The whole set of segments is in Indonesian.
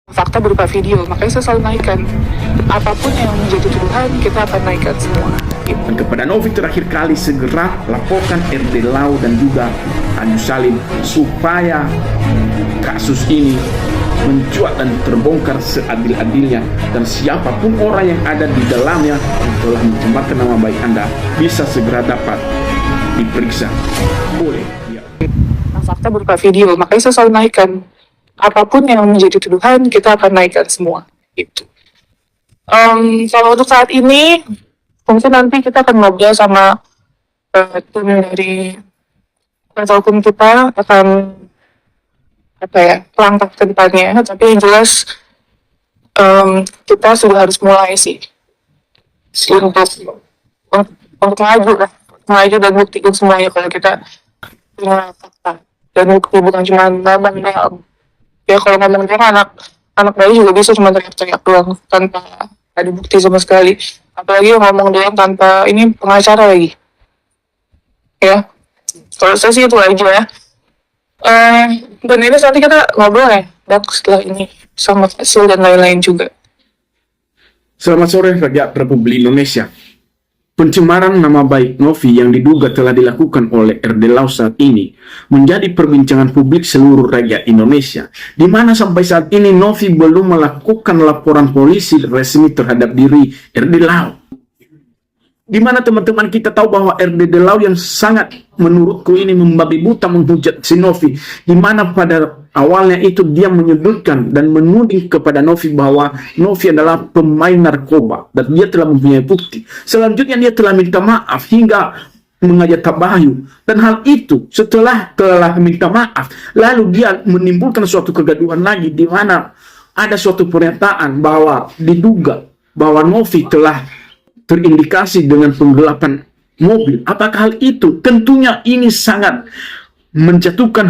fakta berupa video, makanya saya selalu naikkan apapun yang menjadi tuduhan, kita akan naikkan semua. Dan kepada Novi terakhir kali, segera laporkan RD Lau dan juga Agus Salim supaya kasus ini mencuat dan terbongkar seadil-adilnya, dan siapapun orang yang ada di dalamnya yang telah mencemarkan nama baik Anda bisa segera dapat diperiksa. Boleh ya. Fakta berupa video, makanya saya selalu naikkan apapun yang menjadi tuduhan, kita akan naikkan semua. Itu. Kalau untuk saat ini, mungkin nanti kita akan ngobrol sama tim dari kuasa hukum kita akan langkah ke depannya. Tapi yang jelas kita sudah harus mulai sih untuk maju dan buktikan semuanya kalau kita punya fakta dan bukti, bukan cuma ngomong doang. Ya kalau ngomong doang, anak bayi juga bisa cuma teriak-teriak doang tanpa ada bukti sama sekali. Apalagi ngomong doang tanpa ini pengacara lagi. Ya, kalau saya sih itu aja ya. Dan ini nanti kita ngobrol ya, setelah ini sama hasil dan lain-lain juga. Selamat sore rakyat Republik Indonesia. Pencemaran nama baik Novi yang diduga telah dilakukan oleh RD Lau saat ini menjadi perbincangan publik seluruh rakyat Indonesia, di mana sampai saat ini Novi belum melakukan laporan polisi resmi terhadap diri RD Lau. Di mana teman-teman kita tahu bahwa RD Lau yang sangat menurutku ini membabi buta menghujat si Novi, di mana pada awalnya itu dia menyudutkan dan menuding kepada Novi bahwa Novi adalah pemain narkoba dan dia telah mempunyai bukti. Selanjutnya dia telah minta maaf hingga mengajak tabayun, dan hal itu setelah telah minta maaf lalu dia menimbulkan suatu kegaduhan lagi, di mana ada suatu pernyataan bahwa diduga bahwa Novi telah terindikasi dengan penggelapan mobil. Apakah hal itu? Tentunya ini sangat menjatuhkan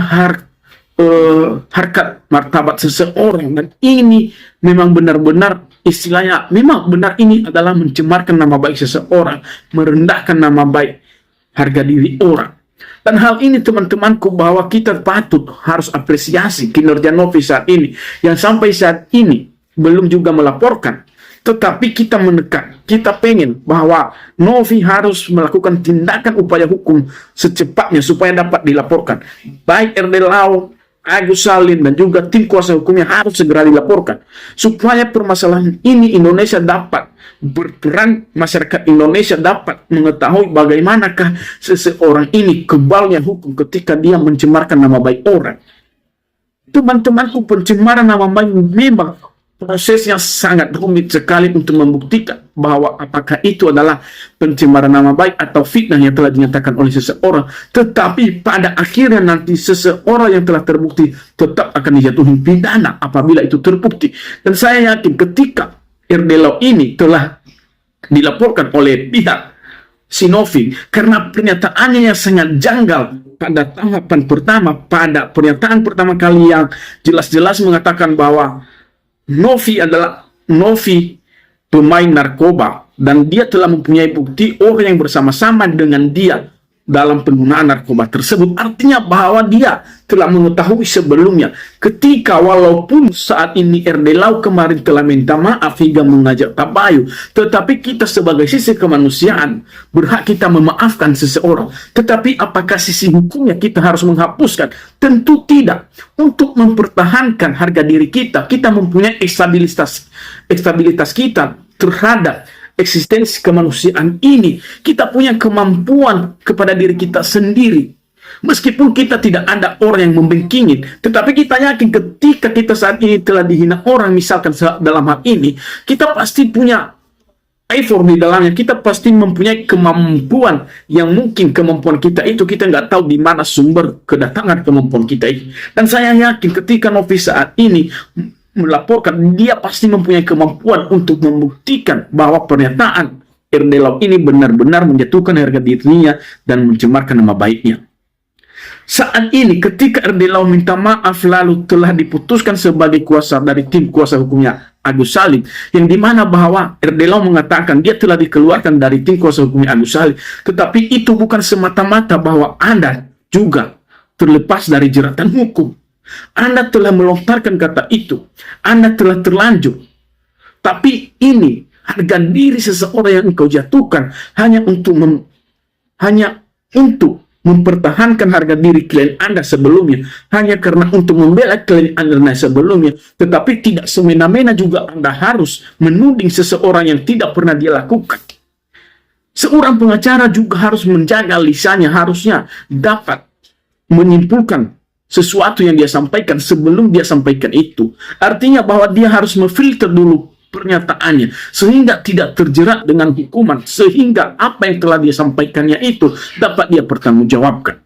harkat martabat seseorang, dan ini memang benar-benar istilahnya, memang benar ini adalah mencemarkan nama baik seseorang, merendahkan nama baik harga diri orang. Dan hal ini teman-temanku bahwa kita patut harus apresiasi kinerja Novi saat ini, yang sampai saat ini belum juga melaporkan. Tetapi kita menekan, kita pengen bahwa Novi harus melakukan tindakan upaya hukum secepatnya supaya dapat dilaporkan. Baik RD Lau, Agus Salim, dan juga tim kuasa hukumnya harus segera dilaporkan. Supaya permasalahan ini Indonesia dapat berperan, masyarakat Indonesia dapat mengetahui bagaimanakah seseorang ini kebalnya hukum ketika dia mencemarkan nama baik orang. Teman-temanku, pencemaran nama baik memang prosesnya sangat rumit sekali untuk membuktikan bahwa apakah itu adalah pencemaran nama baik atau fitnah yang telah dinyatakan oleh seseorang. Tetapi pada akhirnya nanti seseorang yang telah terbukti tetap akan dijatuhi pidana apabila itu terbukti. Dan saya yakin ketika RD Lau ini telah dilaporkan oleh pihak si Novi karena pernyataannya yang sangat janggal pada tahapan pertama, pada pernyataan pertama kali yang jelas-jelas mengatakan bahwa Novi pemain narkoba dan dia telah mempunyai bukti orang yang bersama-sama dengan dia dalam penggunaan narkoba tersebut. Artinya bahwa dia telah mengetahui sebelumnya, ketika walaupun saat ini RD Lau kemarin telah minta maaf hingga mengajak tabayun, tetapi kita sebagai sisi kemanusiaan berhak kita memaafkan seseorang. Tetapi apakah sisi hukumnya kita harus menghapuskan? Tentu tidak. Untuk mempertahankan harga diri kita, kita mempunyai stabilitas kita terhadap eksistensi kemanusiaan ini. Kita punya kemampuan kepada diri kita sendiri. Meskipun kita tidak ada orang yang membengkingin, tetapi kita yakin ketika kita saat ini telah dihina orang, misalkan dalam hal ini, kita pasti punya effort di dalamnya, kita pasti mempunyai kemampuan yang mungkin kemampuan kita itu kita nggak tahu di mana sumber kedatangan kemampuan kita itu. Dan saya yakin ketika Novi saat ini melaporkan, dia pasti mempunyai kemampuan untuk membuktikan bahwa pernyataan RD Lau ini benar-benar menjatuhkan harga dirinya dan mencemarkan nama baiknya. Saat ini ketika RD Lau minta maaf lalu telah diputuskan sebagai kuasa dari tim kuasa hukumnya Agus Salim, yang dimana bahwa RD Lau mengatakan dia telah dikeluarkan dari tim kuasa hukumnya Agus Salim, tetapi itu bukan semata-mata bahwa Anda juga terlepas dari jeratan hukum. Anda telah melontarkan kata itu. Anda telah terlanjur. Tapi ini harga diri seseorang yang engkau jatuhkan hanya untuk mempertahankan harga diri klien Anda sebelumnya, hanya karena untuk membela klien Anda sebelumnya, tetapi tidak semena-mena juga Anda harus menuding seseorang yang tidak pernah dia lakukan. Seorang pengacara juga harus menjaga lisannya, harusnya dapat menyimpulkan sesuatu yang dia sampaikan sebelum dia sampaikan itu. Artinya bahwa dia harus memfilter dulu pernyataannya sehingga tidak terjerat dengan hukuman, sehingga apa yang telah dia sampaikannya itu dapat dia pertanggungjawabkan.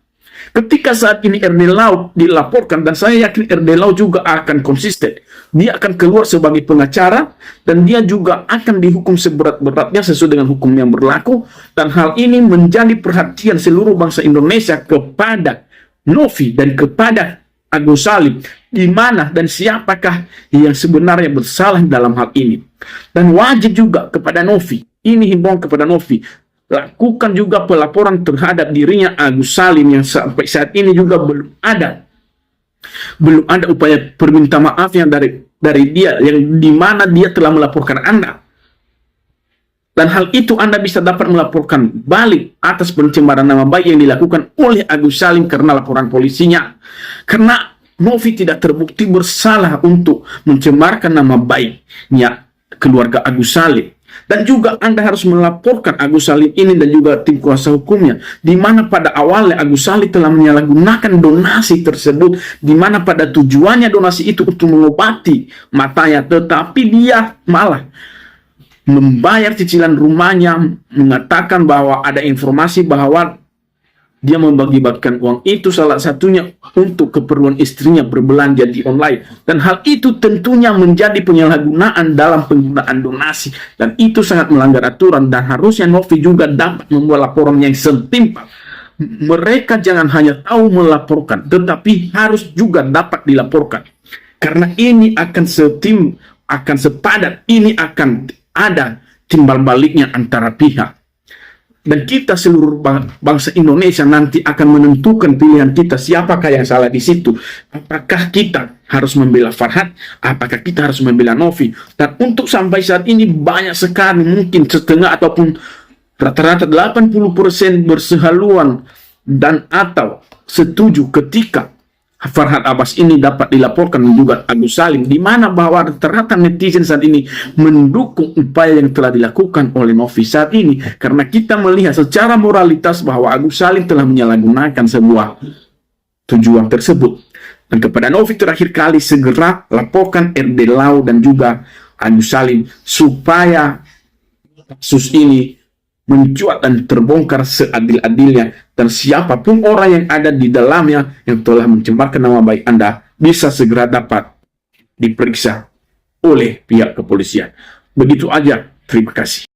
Ketika saat ini RD Lau dilaporkan, dan saya yakin RD Lau juga akan konsisten, dia akan keluar sebagai pengacara dan dia juga akan dihukum seberat-beratnya sesuai dengan hukum yang berlaku, dan hal ini menjadi perhatian seluruh bangsa Indonesia kepada Novi dan kepada Agus Salim, di mana dan siapakah yang sebenarnya bersalah dalam hal ini. Dan wajib juga kepada Novi, ini himbauan kepada Novi, lakukan juga pelaporan terhadap dirinya Agus Salim yang sampai saat ini juga belum ada upaya perminta maaf yang dari dia, yang di mana dia telah melaporkan Anda. Dan hal itu Anda bisa dapat melaporkan balik atas pencemaran nama baik yang dilakukan oleh Agus Salim karena laporan polisinya. Karena Novi tidak terbukti bersalah untuk mencemarkan nama baiknya keluarga Agus Salim. Dan juga Anda harus melaporkan Agus Salim ini dan juga tim kuasa hukumnya, di mana pada awalnya Agus Salim telah menyalahgunakan donasi tersebut, di mana pada tujuannya donasi itu untuk mengobati matanya, tetapi dia malah membayar cicilan rumahnya, mengatakan bahwa ada informasi bahwa dia membagi-bagikan uang itu salah satunya untuk keperluan istrinya berbelanja di online. Dan hal itu tentunya menjadi penyalahgunaan dalam penggunaan donasi. Dan itu sangat melanggar aturan, dan harusnya Novi juga dapat membuat laporan yang setimpal. Mereka jangan hanya tahu melaporkan, tetapi harus juga dapat dilaporkan. Karena ini akan sepadat, ini akan ada timbal baliknya antara pihak. Dan kita seluruh bangsa Indonesia nanti akan menentukan pilihan kita, siapakah yang salah di situ. Apakah kita harus membela Farhad, apakah kita harus membela Novi. Dan untuk sampai saat ini banyak sekali, mungkin setengah ataupun rata-rata 80% bersehaluan dan atau setuju ketika Farhad Abbas ini dapat dilaporkan juga Agus Salim, di mana bahwa rata-rata netizen saat ini mendukung upaya yang telah dilakukan oleh Novi saat ini, karena kita melihat secara moralitas bahwa Agus Salim telah menyalahgunakan sebuah tujuan tersebut. Dan kepada Novi terakhir kali, segera laporkan RD Lau dan juga Agus Salim supaya kasus ini mencuat dan terbongkar seadil-adilnya, dan siapapun orang yang ada di dalamnya yang telah mencemarkan nama baik Anda bisa segera dapat diperiksa oleh pihak kepolisian. Begitu aja, terima kasih.